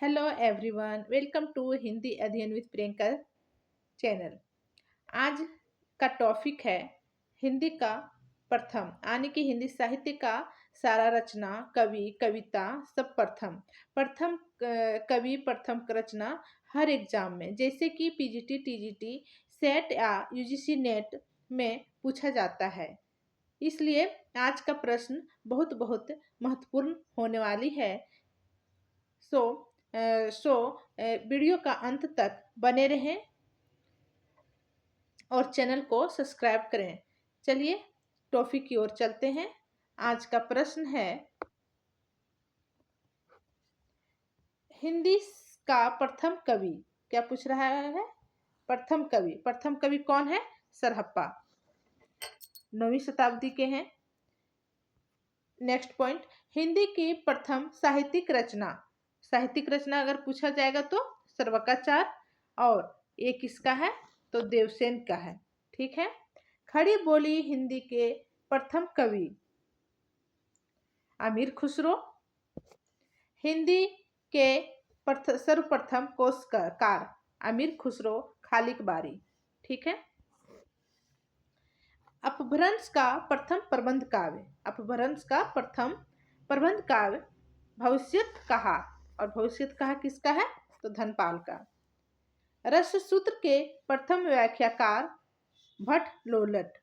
Hello everyone, welcome to Hindi अध्ययन with Priyanka channel. आज का टॉपिक है हिंदी का प्रथम, यानी कि हिंदी साहित्य का सारा रचना, कवि, कविता सब प्रथम। प्रथम कवि, प्रथम रचना हर एग्जाम में, जैसे कि पीजीटी, टीजीटी, सेट या यूजीसी नेट में पूछा जाता है। इसलिए आज का प्रश्न बहुत बहुत महत्वपूर्ण होने वाली है। सो वीडियो का अंत तक बने रहें और चैनल को सब्सक्राइब करें। चलिए टॉपिक की ओर चलते हैं। आज का प्रश्न है हिंदी का प्रथम कवि। क्या पूछ रहा है? प्रथम कवि। प्रथम कवि कौन है? सरहप्पा, 9वीं शताब्दी के हैं। नेक्स्ट पॉइंट, हिंदी की प्रथम साहित्यिक रचना। साहित्यिक रचना अगर पूछा जाएगा तो सर्वकाचार, और ये किसका है? तो देवसेन का है। ठीक है। खड़ी बोली हिंदी के प्रथम कवि अमीर खुसरो। हिंदी के सर्वप्रथम कोशकार अमीर खुसरो खालिक बारी। ठीक है। अपभ्रंश का प्रथम प्रबंध काव्य। अपभ्रंश का प्रथम प्रबंध काव्य भविष्यत कहा, और भविष्यत कहा किसका है? तो धनपाल का। रस सूत्र के प्रथम व्याख्याकार भट्ट लोलट।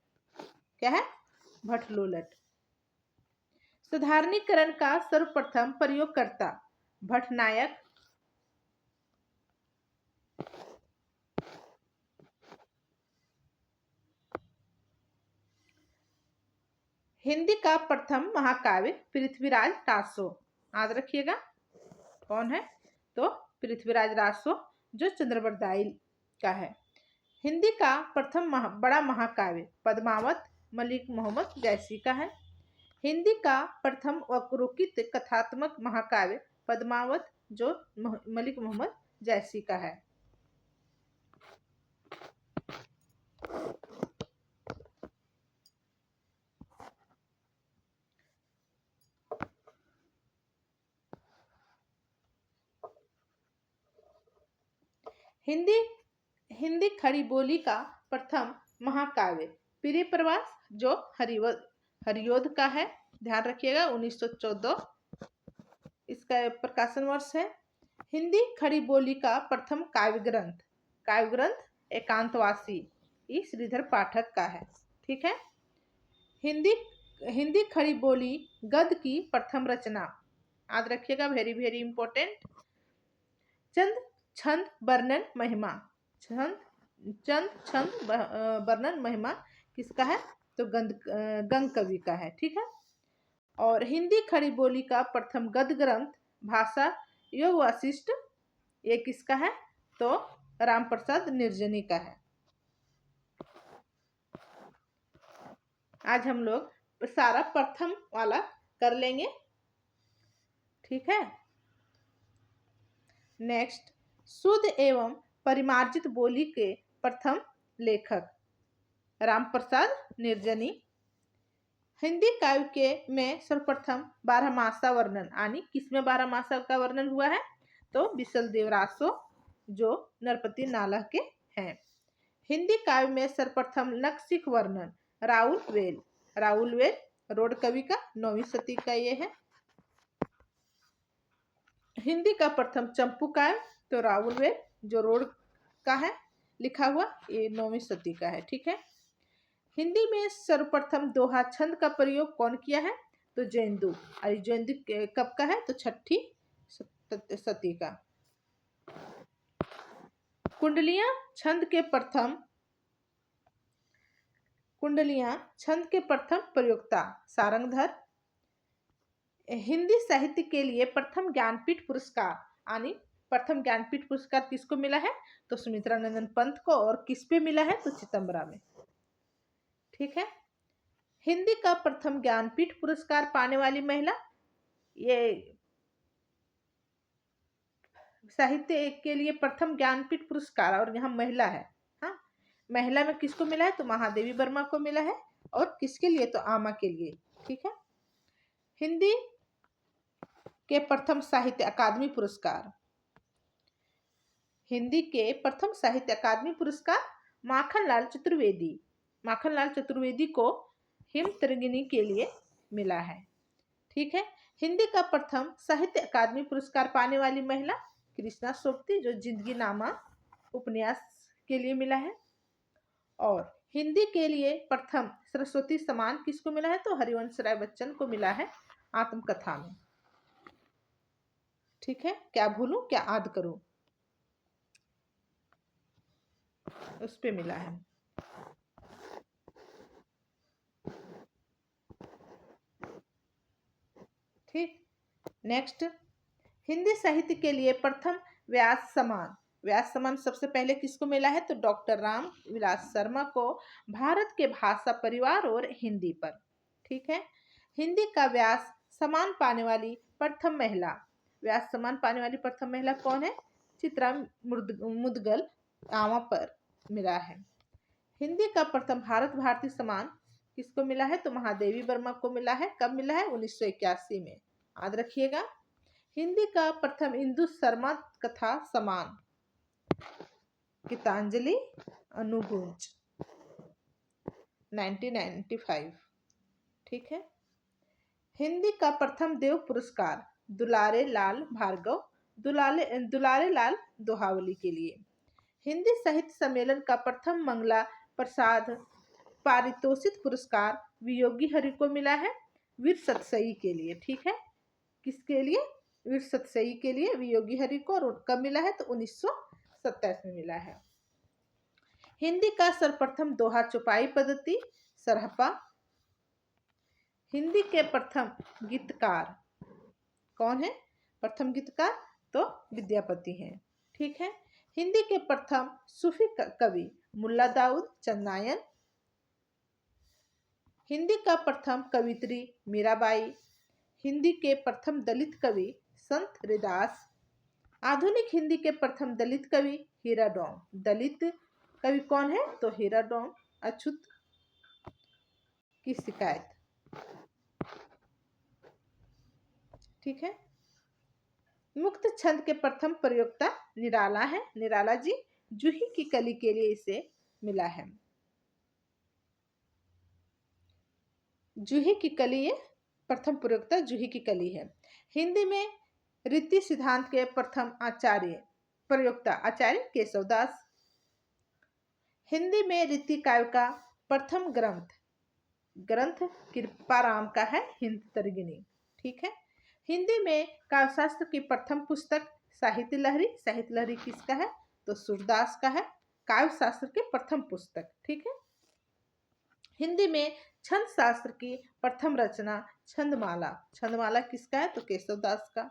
क्या है? भट्ट लोलट। साधारणीकरण का सर्वप्रथम प्रयोगकर्ता भट्ट नायक। हिंदी का प्रथम महाकाव्य पृथ्वीराज रासो। याद रखिएगा कौन है? तो पृथ्वीराज रासो, जो चंद्रवरदाई का है। हिंदी का प्रथम बड़ा महाकाव्य पद्मावत मलिक मोहम्मद जैसी का है। हिंदी का प्रथम वक्रोक्ति कथात्मक महाकाव्य पद्मावत, जो मलिक मोहम्मद जैसी का है। हिंदी खड़ी बोली का प्रथम महाकाव्य प्रिय प्रवास, जो हरियोध का है। ध्यान रखिएगा 1914 इसका प्रकाशन वर्ष है। हिंदी खड़ी बोली का प्रथम काव्य ग्रंथ एकांतवासी, ये श्रीधर पाठक का है। ठीक है। हिंदी खड़ी बोली गद्य की प्रथम रचना। याद रखिएगा, वेरी वेरी इंपॉर्टेंट। चंद छंद वर्णन महिमा। चंद छंद वर्णन महिमा किसका है? तो गंग कवि का है। ठीक है। और हिंदी खड़ी बोली का प्रथम गद्य ग्रंथ भाषा योग वासिष्ठ, ये किसका है? तो राम प्रसाद निर्जनी का है। आज हम लोग सारा प्रथम वाला कर लेंगे। ठीक है। नेक्स्ट, शुद्ध एवं परिमार्जित बोली के प्रथम लेखक राम प्रसाद निर्जनी। हिंदी काव्य के में सर्वप्रथम 12 मासा वर्णन, यानी किसमें 12 मासा का वर्णन हुआ है? तो बिसल देव रासो, जो नरपति नाला के हैं। हिंदी काव्य में सर्वप्रथम नखशिख वर्णन राउल वेल रोड कवि का, 9वीं शती का ये है। हिंदी का प्रथम चंपू काव्य तो राउल वेल, जो रोड का है लिखा हुआ, ये 9वीं शती का है। ठीक है। हिंदी में सर्वप्रथम दोहा छंद का प्रयोग कौन किया है? तो जैनदू। और जैनदू कब का है? तो 6ठी शती का। कुंडलियां छंद के प्रथम प्रयोक्ता सारंगधर। हिंदी साहित्य के लिए प्रथम ज्ञानपीठ पुरस्कार, यानी प्रथम ज्ञानपीठ पुरस्कार किसको मिला है? तो सुमित्रा नंदन पंत को। और किस पे मिला है? तो चितंबरा में। ठीक है। हिंदी का प्रथम ज्ञानपीठ पुरस्कार पाने वाली महिला, ये साहित्य के लिए प्रथम ज्ञानपीठ पुरस्कार, और यहाँ महिला है। हाँ, महिला में किसको मिला है? तो महादेवी वर्मा को मिला है। और किसके लिए? तो आमा के लिए। ठीक है। हिंदी के प्रथम साहित्य अकादमी पुरस्कार हिंदी के प्रथम साहित्य अकादमी पुरस्कार माखनलाल चतुर्वेदी। माखनलाल चतुर्वेदी को हिमतर्गिनी के लिए मिला है। ठीक है। हिंदी का प्रथम साहित्य अकादमी पुरस्कार पाने वाली महिला कृष्णा सोबती, जो जिंदगी नामा उपन्यास के लिए मिला है। और हिंदी के लिए प्रथम सरस्वती सम्मान किसको मिला है? तो हरिवंश राय बच्चन को मिला है आत्मकथा में। ठीक है। क्या भूलूं क्या याद करूं, उस पे मिला है। ठीक। नेक्स्ट, हिंदी साहित्य के लिए प्रथम व्यास सम्मान। व्यास सम्मान सबसे पहले किसको मिला है? तो डॉक्टर राम विलास शर्मा को, भारत के भाषा परिवार और हिंदी पर। ठीक है। हिंदी का व्यास सम्मान पाने वाली प्रथम महिला, व्यास सम्मान पाने वाली प्रथम महिला कौन है? चित्रा मुदगल आवा पर मिला है। हिंदी का प्रथम भारत भारती सम्मान किसको मिला है? तो महादेवी वर्मा को मिला है। कब मिला है? 1981 में। याद रखिएगा। हिंदी का प्रथम इंदु शर्मा कथा सम्मान गीतांजलि अनुगुंज 1995। ठीक है। हिंदी का प्रथम देव पुरस्कार दुलारे लाल भार्गव दुलारे लाल दोहावली के लिए। हिंदी साहित्य सम्मेलन का प्रथम मंगला प्रसाद पारितोषिक पुरस्कार वियोगी हरि को मिला है वीर सतसई के लिए। ठीक है। किसके लिए? वीर सतसई के लिए वियोगी हरि को। और कब मिला है? तो 1927 में मिला है। हिंदी का सर्वप्रथम दोहा चौपाई पद्धति सरहपा। हिंदी के प्रथम गीतकार कौन है? प्रथम गीतकार तो विद्यापति हैं। ठीक है। हिंदी के प्रथम सूफी कवि मुल्ला दाऊद चंदायन। हिंदी का प्रथम कवित्री मीराबाई। हिंदी के प्रथम दलित कवि संत रैदास। आधुनिक हिंदी के प्रथम दलित कवि हीराडोम। दलित कवि कौन है? तो हीराडोम अछूत की शिकायत। ठीक है। मुक्त छंद के प्रथम प्रयोक्ता निराला है। निराला जी जूही की कली के लिए इसे मिला है। जूही की कली, ये प्रथम प्रयोक्ता जूही की कली है। हिंदी में रीति सिद्धांत के प्रथम आचार्य प्रयोक्ता आचार्य केशवदास। हिंदी में रीति काव्य का प्रथम ग्रंथ कृपाराम का है हिमतर्गिनी। ठीक है। हिंदी में काव्यशास्त्र की प्रथम पुस्तक साहित्य लहरी। साहित्य लहरी किसका है? तो सूरदास का है। काव्यशास्त्र की प्रथम पुस्तक। ठीक है। हिंदी में छंद शास्त्र की प्रथम रचना छंदमाला। छंदमाला किसका है? तो केशवदास का।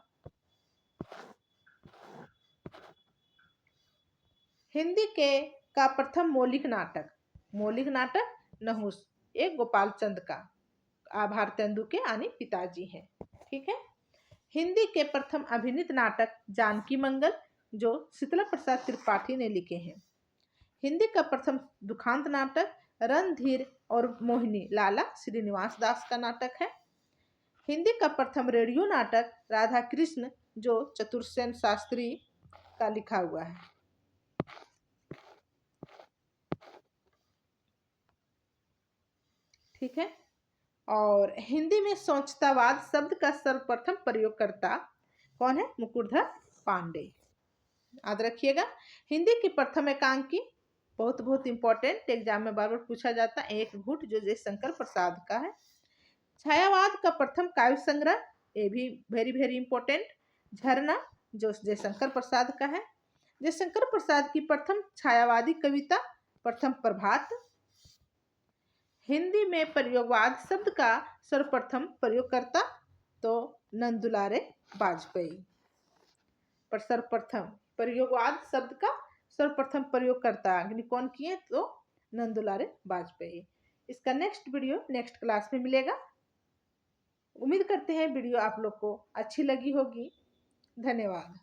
हिंदी का प्रथम मौलिक नाटक नहुस, एक गोपाल चंद का, भारतेंदु के यानी पिताजी हैं। ठीक है। हिंदी के प्रथम अभिनीत नाटक जानकी मंगल, जो शीतला प्रसाद त्रिपाठी ने लिखे हैं। हिंदी का प्रथम दुखांत नाटक रणधीर और मोहिनी लाला श्रीनिवास दास का नाटक है। हिंदी का प्रथम रेडियो नाटक राधा कृष्ण, जो चतुर्सेन शास्त्री का लिखा हुआ है। ठीक है। और हिंदी में सोचतावाद शब्द का सर्वप्रथम प्रयोगकर्ता कौन है? मुकुटधर पांडे। याद रखिएगा। हिंदी की प्रथम एकांकी बहुत इंपॉर्टेंट, एग्जाम में बार बार पूछा जाता है, एक घुट, जो जयशंकर प्रसाद का है। छायावाद का प्रथम काव्य संग्रह, ये भी वेरी इंपॉर्टेंट, झरना, जो जयशंकर प्रसाद का है। जयशंकर प्रसाद की प्रथम छायावादी कविता प्रथम प्रभात। हिंदी में प्रयोगवाद शब्द का सर्वप्रथम प्रयोगकर्ता तो नंदुलारे वाजपेयी। पर सर्वप्रथम प्रयोगवाद शब्द का सर्वप्रथम प्रयोगकर्ता कौन किए? तो नंदुलारे वाजपेयी। इसका नेक्स्ट वीडियो नेक्स्ट क्लास में मिलेगा। उम्मीद करते हैं वीडियो आप लोग को अच्छी लगी होगी। धन्यवाद।